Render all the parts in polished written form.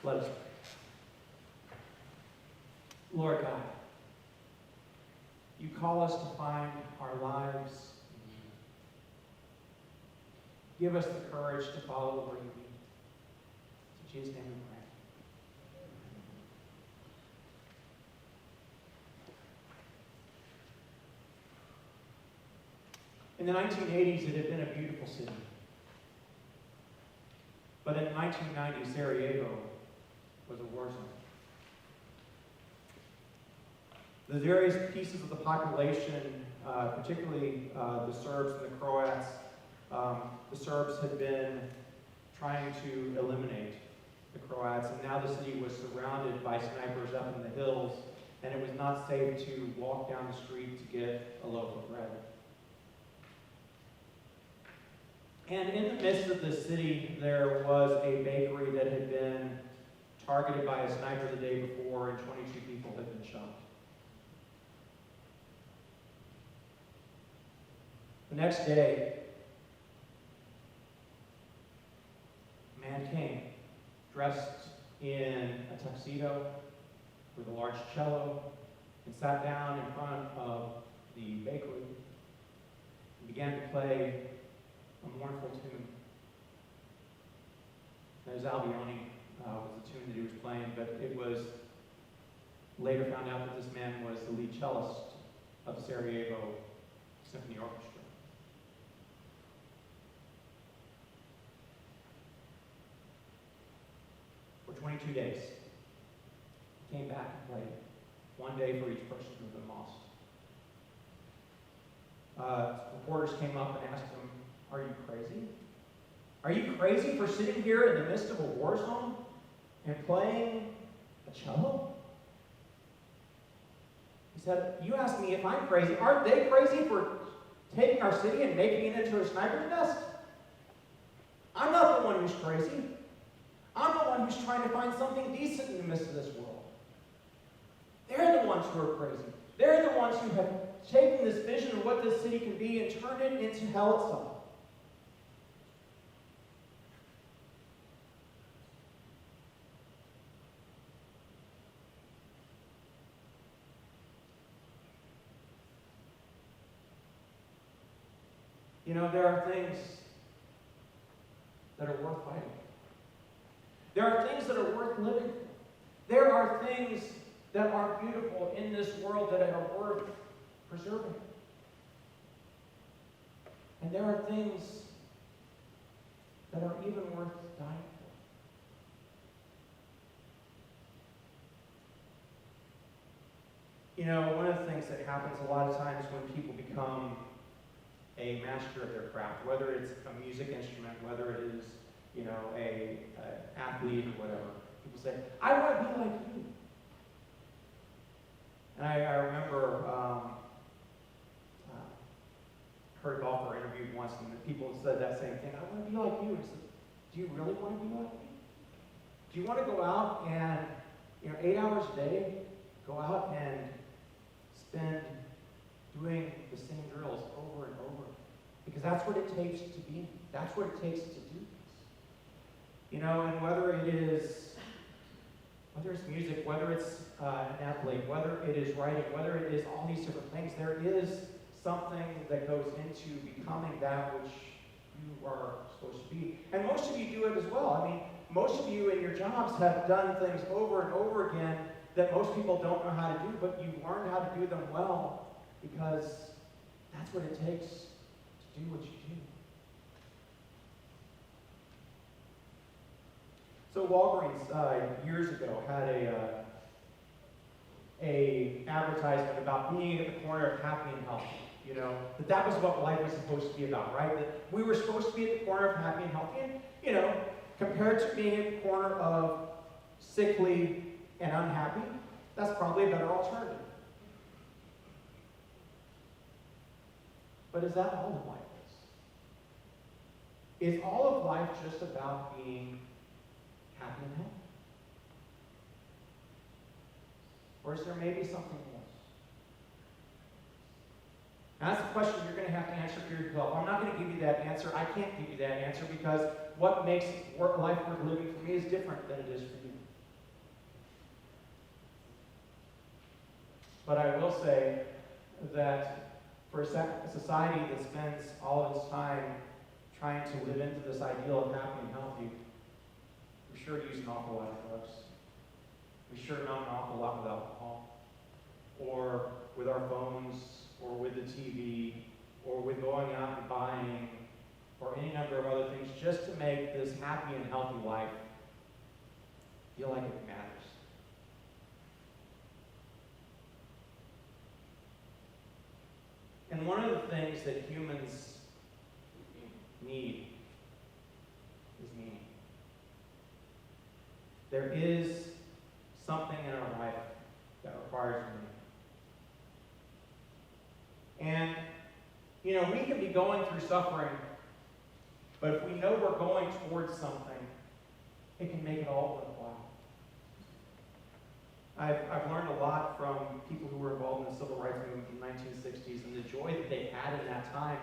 Let us pray. Lord God, you call us to find our lives in you. Give us the courage to follow where you lead. In Jesus' name we pray. In the 1980s, it had been a beautiful city. But in 1990, Sarajevo was a war zone. The various pieces of the population, particularly the Serbs and the Croats, the Serbs had been trying to eliminate the Croats, and now the city was surrounded by snipers up in the hills, and it was not safe to walk down the street to get a loaf of bread. And in the midst of the city, there was a bakery that had been targeted by a sniper the day before, and 22 people had been shot. The next day, a man came, dressed in a tuxedo with a large cello, and sat down in front of the bakery and began to play a mournful tune. There's Albione was the tune that he was playing, but it was later found out that this man was the lead cellist of Sarajevo Symphony Orchestra. For 22 days, he came back and played. One day for each person who had been lost. Reporters came up and asked him, "Are you crazy? Are you crazy for sitting here in the midst of a war zone and playing a cello?" He said, "You ask me if I'm crazy. Aren't they crazy for taking our city and making it into a sniper's nest? I'm not the one who's crazy. I'm the one who's trying to find something decent in the midst of this world. They're the ones who are crazy. They're the ones who have taken this vision of what this city can be and turned it into hell itself." You know, there are things that are worth fighting. There are things that are worth living for. There are things that are beautiful in this world that are worth preserving. And there are things that are even worth dying for. You know, one of the things that happens a lot of times when people become a master of their craft, whether it's a music instrument, whether it is, you know, a athlete or whatever, people say, "I want to be like you." And I remember heard a golfer interviewed once, and people said that same thing. "I want to be like you." And I said, "Do you really want to be like me? Do you want to go out and, 8 hours a day, go out and spend doing the same drills over and over? Because that's what it takes to be. That's what it takes to do this." And whether it's music, whether it's an athlete, whether it is writing, whether it is all these different things, there is something that goes into becoming that which you are supposed to be. And most of you do it as well. I mean, most of you in your jobs have done things over and over again that most people don't know how to do, but you've learned how to do them well because that's what it takes to do what you do. So Walgreens years ago had a advertisement about being at the corner of happy and healthy. That was what life was supposed to be about, right? That we were supposed to be at the corner of happy and healthy, and compared to being at the corner of sickly and unhappy, that's probably a better alternative. But is that all of life is? Is all of life just about being happy and healthy? Or is there maybe something else? Now, that's the question you're going to have to answer for yourself. I'm not going to give you that answer. I can't give you that answer because what makes life worth living for me is different than it is for you. But I will say that for a society that spends all of its time trying to live into this ideal of happy and healthy, we sure use an awful lot of drugs. We sure numb an awful lot with alcohol, or with our phones, or with the TV, or with going out and buying, or any number of other things, just to make this happy and healthy life feel like it matters. And one of the things that humans need is meaning. There is something in our life that requires meaning. And, we can be going through suffering, but if we know we're going towards something, it can make it all worthwhile. I've learned a lot from people who were involved in the civil rights movement in the 1960s and the joy that they had in that time.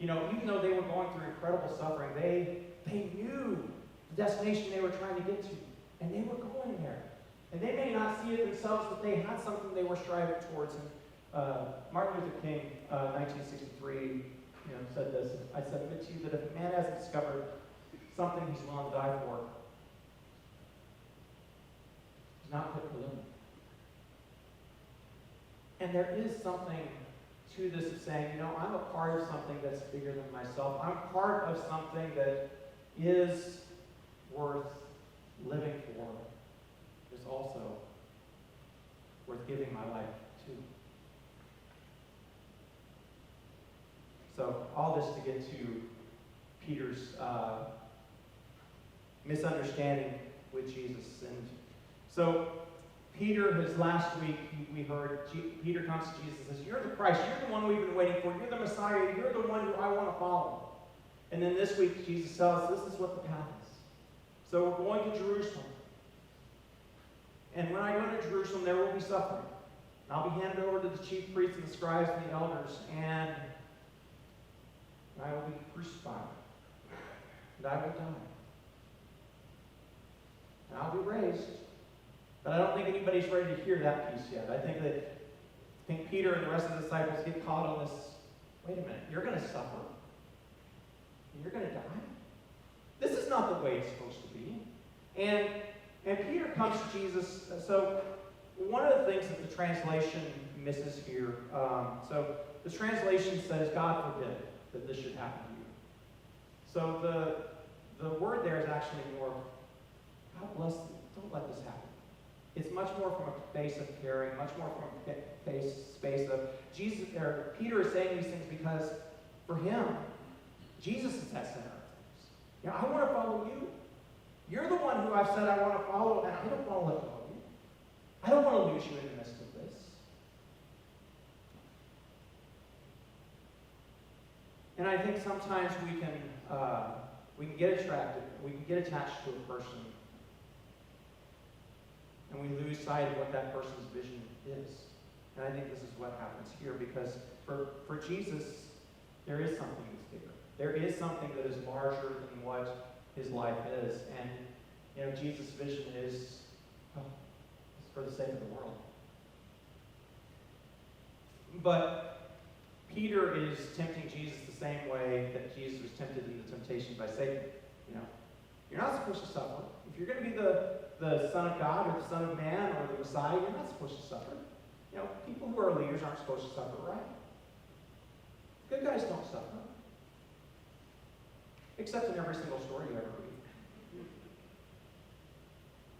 Even though they were going through incredible suffering, they knew the destination they were trying to get to, and they were going there. And they may not see it themselves, but they had something they were striving towards. And Martin Luther King, 1963, said this: "I submit to you that if a man hasn't discovered something he's willing to die for, he's not fit for living." And there is something to this of saying, I'm a part of something that's bigger than myself. I'm part of something that is worth living for. Is also worth giving my life to. So all this to get to Peter's misunderstanding with Jesus. And so Peter, his last week, we heard, Peter comes to Jesus and says, "You're the Christ, you're the one we've been waiting for, you're the Messiah, you're the one who I want to follow." And then this week, Jesus tells us this is what the path is. So we're going to Jerusalem. And when I go to Jerusalem, there will be suffering. And I'll be handed over to the chief priests and the scribes and the elders, and I will be crucified. And I will die. And I'll be raised. But I don't think anybody's ready to hear that piece yet. I think Peter and the rest of the disciples get caught on this. Wait a minute, you're going to suffer. You're going to die? This is not the way it's supposed to be. And Peter comes to Jesus. So one of the things that the translation misses here, so the translation says, "God forbid that this should happen to you." So the word there is actually more, "God bless you, don't let this happen." It's much more from a place of caring, much more from a space of Peter is saying these things because for him, Jesus is at center of things. I want to follow you. You're the one who I've said I want to follow, and I don't want to let go of you. I don't want to lose you in the midst of this. And I think sometimes we can get attracted, we can get attached to a person, and we lose sight of what that person's vision is. And I think this is what happens here, because for Jesus, there is something that's bigger. There is something that is larger than what his life is. And, Jesus' vision is it's for the sake of the world. But Peter is tempting Jesus the same way that Jesus was tempted in the temptation by Satan. You're not supposed to suffer. If you're going to be the Son of God or the Son of Man or the Messiah, you're not supposed to suffer. People who are leaders aren't supposed to suffer, right? Good guys don't suffer. Except in every single story you ever read.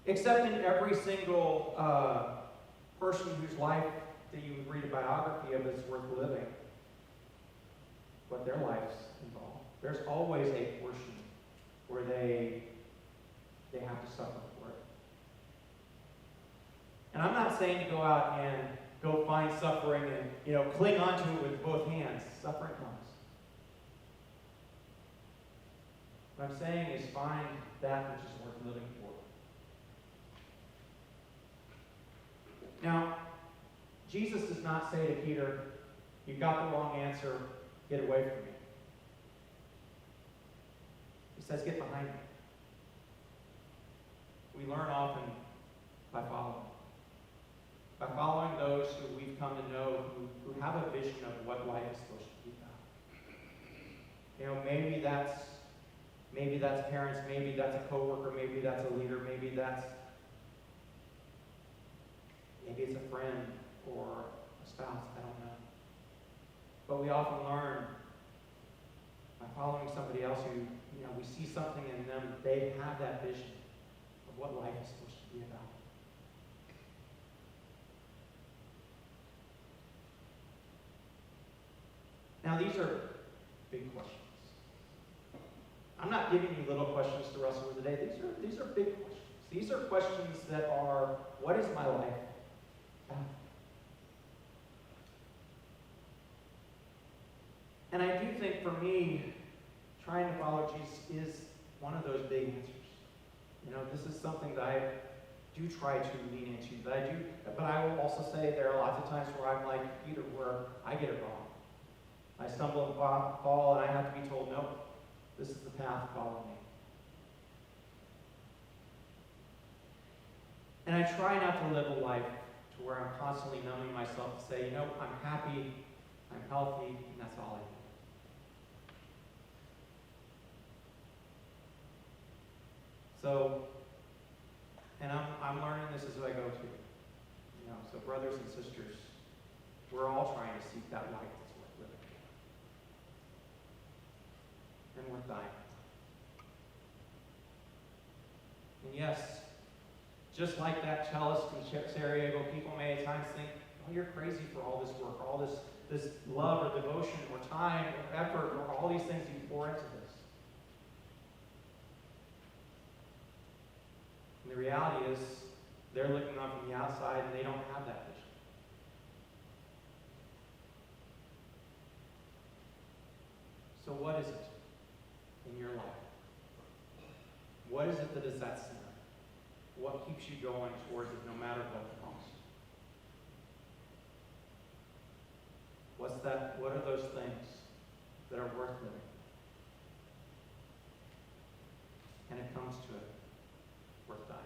Except in every single person whose life that you would read a biography of is worth living. What their lives involve. There's always a portion where they have to suffer for it. And I'm not saying to go out and go find suffering and cling onto it with both hands. Suffering comes. What I'm saying is find that which is worth living for. Now, Jesus does not say to Peter, "You got the wrong answer, get away from me." He says, "Get behind me." We learn often by following. by following those who we've come to know who have a vision of what life is supposed to be about. You know, maybe that's parents, maybe that's a coworker, maybe that's a leader, maybe it's a friend or a spouse, I don't know. But we often learn by following somebody else who, you know, we see something in them, they have that vision of what life is supposed to be about. Now, these are big questions. I'm not giving you little questions to wrestle with today. These are big questions. These are questions that are, what is my life about? And I do think for me, trying to follow Jesus is one of those big answers. You know, this is something that I do try to lean into, but I will also say there are lots of times where I'm like Peter, where I get it wrong. I stumble and fall, and I have to be told, no, this is the path, follow me. And I try not to live a life to where I'm constantly numbing myself to say, you know, I'm happy, I'm healthy, and that's all I do. So, and I'm learning this as I go through. You know, so brothers and sisters, we're all trying to seek that life that's worth living. And worth dying. And yes, just like that cellist in Sarajevo, people may at times think, oh, you're crazy for all this work, all this love or devotion or time or effort or all these things you pour into this. And the reality is, they're looking on from the outside and they don't have that vision. So what is it in your life? What is it that is that center? What keeps you going towards it no matter what the cost? What are those things that are worth living? And it comes to it, worth dying.